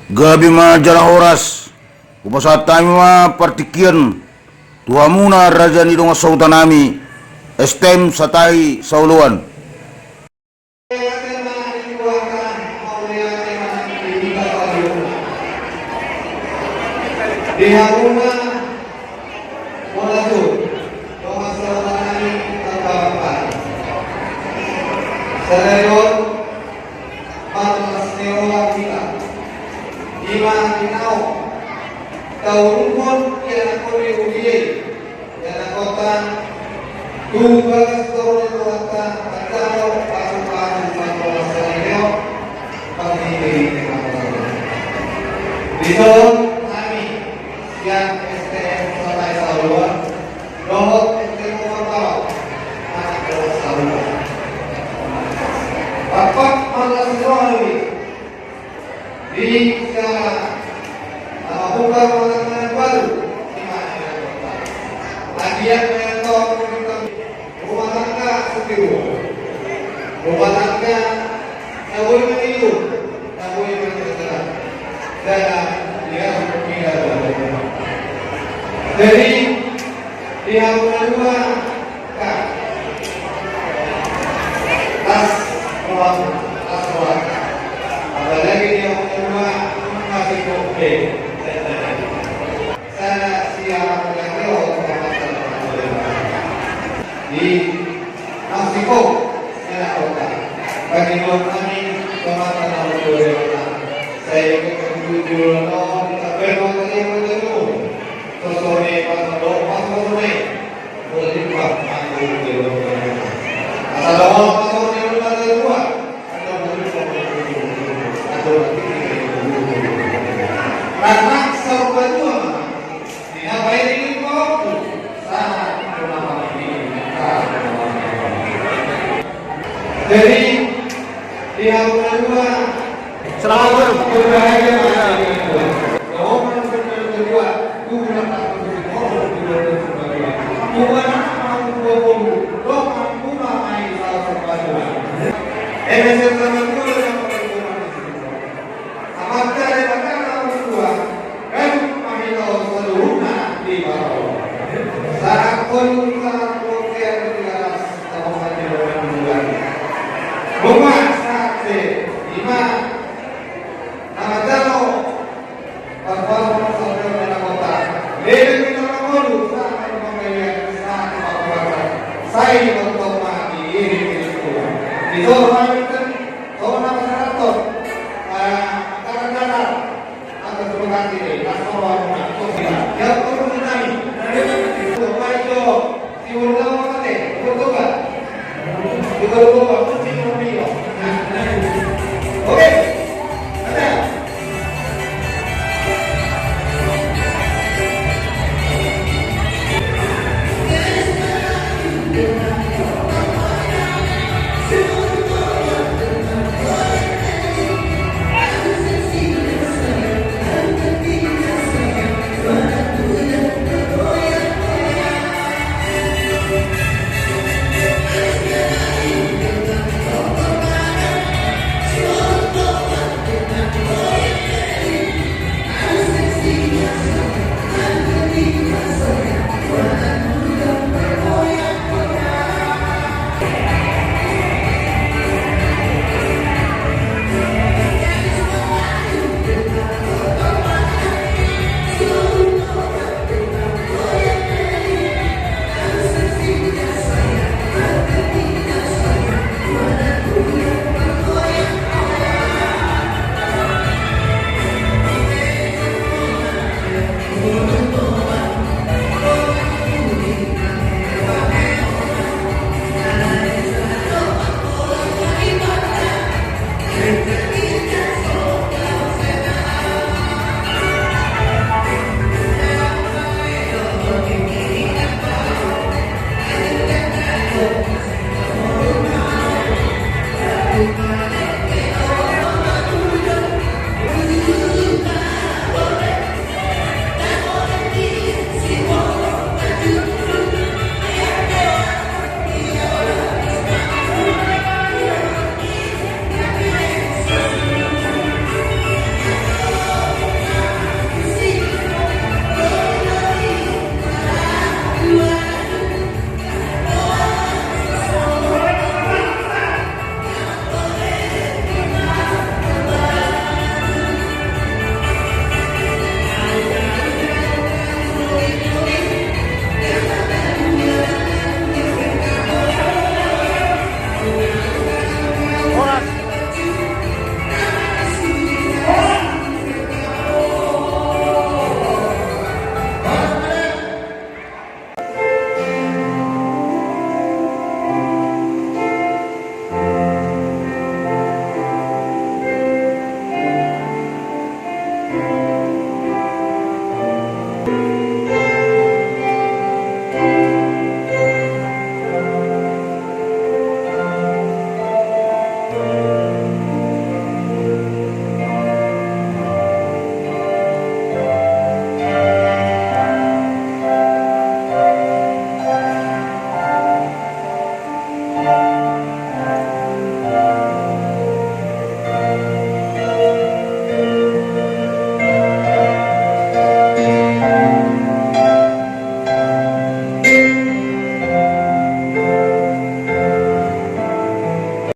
Gabi ma jara horas, upasatami ma partikian, tuhamuna raja ni dong sautanami, estem satai sauluan. Di haruma molatu dong sautanami katapan. Selayon panas neola kita. Ima kinau taurumon yang aku diuji yang kota tugas kota atau pasukan selayo kami di dalam kami yang STM selesai saluran dohot STM kota anak saluran bapak malas rohani di bukan makanan baru di mana kota. Lagian mentor rumah tangga setiru, rumah tangga tak boleh meniru, tak boleh menceritakan, dan dia tidak boleh. Jadi di halaman 2 tas ruang tas ruang. Apalagi dia mencoba masih oke. Saya siap mengambil di Meksiko, saya kota. Bagi kami kemana saya ingin jujur kita berdoa tadi berdoa. Sosone pasal pasone boleh buat aku berdoa. Asal pasone berdoa. Karena sebuah tidak baik ini kok sangat bermanfaat ini. Jadi di halaman 2 selamat berbahagia.